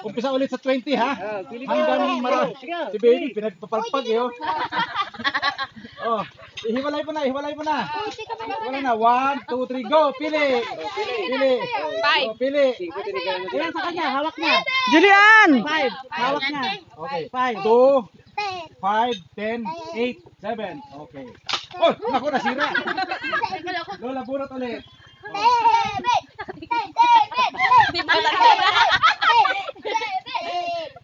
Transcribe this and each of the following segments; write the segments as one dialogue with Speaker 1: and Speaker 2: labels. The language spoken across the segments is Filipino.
Speaker 1: Umpisa ulit sa 20 ha. Hanggang si baby pinagpapalpag eh. Oh, ihiwalay mo na. Ihiwalay na. 1, 2, 3, go. Pili. Oh, pili.
Speaker 2: Ayan sa kanya, hawak niya.
Speaker 3: Julian!
Speaker 2: 5, hawak niya.
Speaker 1: Okay.
Speaker 2: 5.
Speaker 1: 2, 5, 10, 8, 7. Okay. Oh, naku, nasira. Lola, bunot ulit.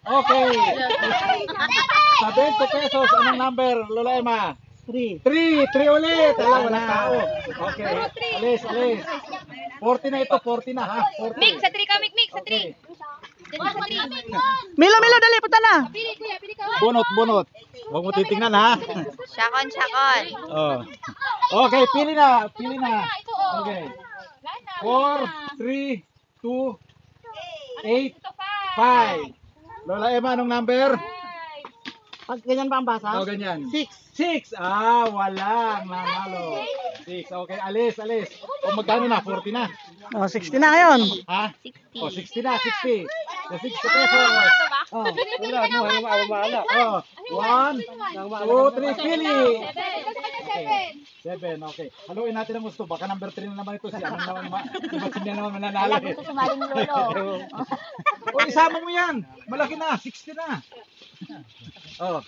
Speaker 1: Okay. Sa 20 pesos, anong number, Lola Emma?
Speaker 2: 3.
Speaker 1: 3 ulit. Alam, walang tao. Okay. Alis. 40 na ito, 40 na ha. 40.
Speaker 4: Mix, sa 3 ka, mix, sa 3.
Speaker 1: Okay.
Speaker 3: Milo, dali, punta na.
Speaker 4: Pili, kuya, pili ka.
Speaker 1: Bunot. Huwag mo titingnan ha.
Speaker 4: Shakon.
Speaker 1: Oh. Okay, pili na. Okay. 4, 3, 2, 8, 5. Lola Emma, anong number?
Speaker 2: Pag ganyan ba ang basa?
Speaker 1: Oh, ganyan.
Speaker 2: 6.
Speaker 1: 6. Walang nanalo. 6. Okay, alis. O magkano na? 40 na.
Speaker 3: Oh, 60 na ngayon.
Speaker 1: Ha? 60. O 60 na, 60. So 60 pesos.
Speaker 2: Oh,
Speaker 1: Oh, 1, 2, 3, pili. Okay. 7, okay. Haluin natin ang gusto. Baka number 3 na naman ito. Si anong naman, iba't niya naman mananalo.
Speaker 4: Gusto sumali ni Lolo.
Speaker 1: O, isama mo yan. Malaki na, 60 na. Oh.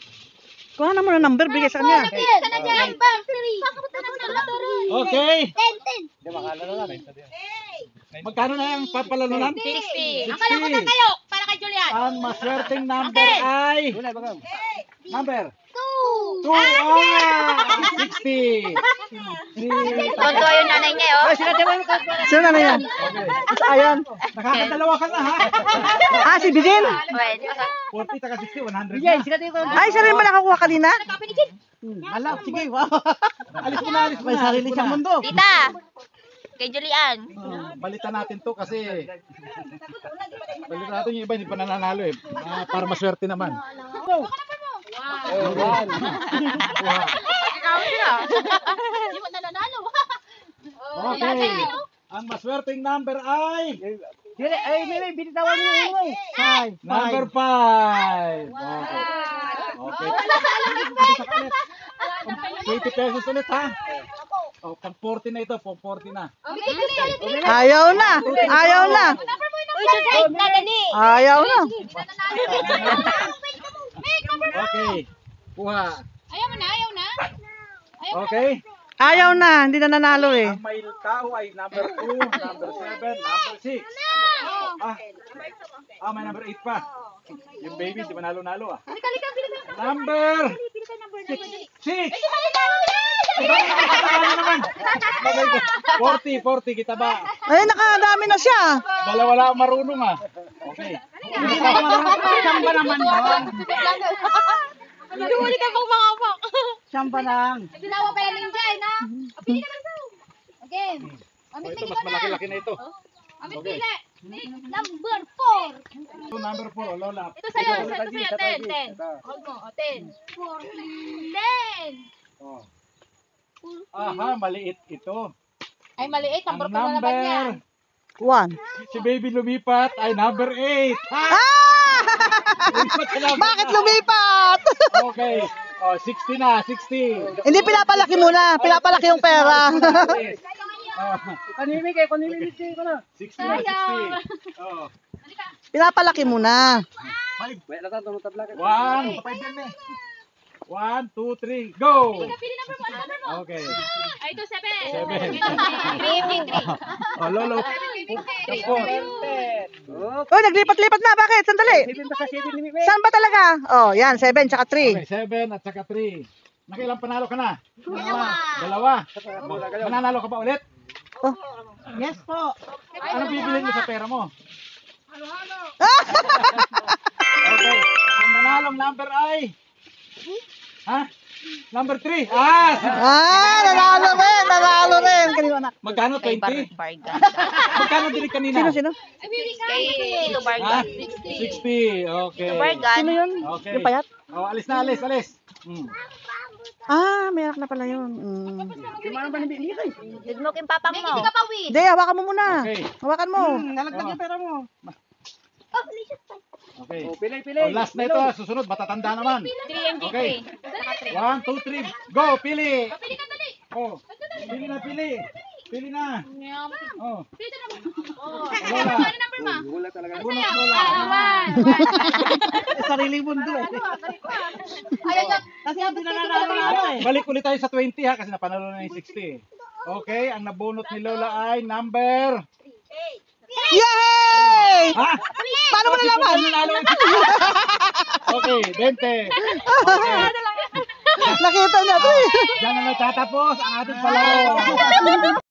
Speaker 3: Kuha na mo na number, bigay sa kanya.
Speaker 4: Isa na dyan.
Speaker 1: Okay.
Speaker 4: 10.
Speaker 1: Magkano na yung papalalunan?
Speaker 4: 60.
Speaker 1: 60.
Speaker 4: Ang kalakutan kayo, para kay Julian.
Speaker 1: Ang maswerteng number ay... Number?
Speaker 4: 2.
Speaker 1: 2. 60.
Speaker 4: Tonto yung nanay niya, oh.
Speaker 3: Sino na yan? Ayun.
Speaker 1: Nakakadalawa ka na ha.
Speaker 3: Si Bidin.
Speaker 4: Pwede.
Speaker 1: 40 taka 60, 100 na.
Speaker 3: Ay, siya rin ba nakakuha kanina?
Speaker 2: Malak, sige, wow.
Speaker 1: Alis mo na.
Speaker 2: May sarili siyang mundo.
Speaker 4: Tita, kay Julian.
Speaker 1: Balitan natin to kasi... Balitan natin yung iba, hindi pa nananalo eh. Para maswerte naman.
Speaker 4: Hindi mo nananalo.
Speaker 1: Okay. Ang maswerteng number ay...
Speaker 2: Ay, binitawan niyo yung ulo. 5.
Speaker 1: Number 5. Okay. Okay. 20 pesos ulit ha. Oh, pang 40 na ito, pang 40 na.
Speaker 3: Ayaw na.
Speaker 4: Uy, just 8 na, dali.
Speaker 3: Ayaw na.
Speaker 1: Okay. Kuha.
Speaker 4: Ayaw na.
Speaker 1: Okay.
Speaker 3: Ayaw na. Hindi na nanalo eh.
Speaker 1: Ang may tao ay number 2, number 7, number 6. May number 8 pa. Yung baby, di ba nalo-nalo ah. Number 6. 40, kita ba?
Speaker 3: Ay, nakadami na siya.
Speaker 1: Wala ang marunong ah. Okay.
Speaker 2: Samba naman yun.
Speaker 4: Huli ka pang makapak.
Speaker 2: Samba lang.
Speaker 4: Sinawa pa yan ninja, eh, na. Pili ka lang daw. Again.
Speaker 1: Ito, mas malaki-laki na ito.
Speaker 4: Amit
Speaker 1: Okay.
Speaker 4: pili. Number 4.
Speaker 1: Ito, number 4, Lola.
Speaker 4: Ito sa'yo, 10. Hold mo, 10. 10.
Speaker 1: Oh. Aha, maliit ito.
Speaker 4: Ay, maliit.
Speaker 1: Ang
Speaker 4: Number 4 na naman yan.
Speaker 3: One.
Speaker 1: Si baby lumipat ay number 8.
Speaker 3: Bakit lumipat?
Speaker 1: Okay. Oh, 60 na, 60.
Speaker 3: Hindi, pinapalaki muna. Pinapalaki yung pera.
Speaker 1: Oh,
Speaker 2: Kanimik ko na.
Speaker 1: 60 na, 60. Oh.
Speaker 3: Pinapalaki muna.
Speaker 1: 1, 2, 3, go!
Speaker 4: Pili number mo.
Speaker 1: Okay.
Speaker 4: Ay, ito 7.
Speaker 1: 7.
Speaker 4: 3.
Speaker 1: Oh, Lolo.
Speaker 3: Oh, naglipat-lipat na. Bakit? Sandali. Saan ba talaga? Oh, yan. 7 tsaka 3.
Speaker 1: Okay, 7 at saka 3. Nakilang panalo ka na? Dalawa. Mananalo ka pa ulit?
Speaker 3: Oh.
Speaker 2: Yes po.
Speaker 1: Anong bibilhin mo sa pera mo? Okay. Ang nanalong number ay... Number 3.
Speaker 3: Nanalo rin. Kanino anak?
Speaker 1: Magkano? 20?
Speaker 4: Bargain.
Speaker 1: Magkano din kanina?
Speaker 3: Sino?
Speaker 4: Kay Tito Bargain.
Speaker 1: 60. Okay.
Speaker 4: Bargain.
Speaker 3: Sino yun?
Speaker 1: Okay.
Speaker 3: Yung payat?
Speaker 1: Oh, alis na, alis.
Speaker 3: Ah, may anak na pala yun.
Speaker 4: Tignog yung papang mo. Hindi ka pa win.
Speaker 3: Hindi, hawakan mo muna.
Speaker 1: Okay.
Speaker 3: Hawakan mo.
Speaker 2: Nalagdag yung pera mo.
Speaker 1: Okay.
Speaker 2: Pili.
Speaker 1: Oh, last na ito. Susunod, matatanda naman.
Speaker 4: 3 and
Speaker 1: Okay. 1, 2, 3. Go, pili.
Speaker 4: Pili ka dali.
Speaker 1: Oh, pili na, pili. Pili na. Oh,
Speaker 4: Pili ka na. Oh.
Speaker 1: Lola.
Speaker 4: Ano number mo?
Speaker 2: Wala talaga.
Speaker 1: Bunot Lola.
Speaker 2: Sariling mundo eh.
Speaker 4: Ayaw niya.
Speaker 2: Kasi ang pinananalo eh.
Speaker 1: Balik ulit tayo sa 20 ha, kasi napanalo na yung 60. Okay, ang nabunot ni Lola ay number...
Speaker 3: Yay!
Speaker 1: Ha?
Speaker 3: Paano mo nalaman?
Speaker 1: Okay, 20. Okay.
Speaker 3: Nakita niya to eh.
Speaker 1: Diyan na nagtatapos ang ating palaro.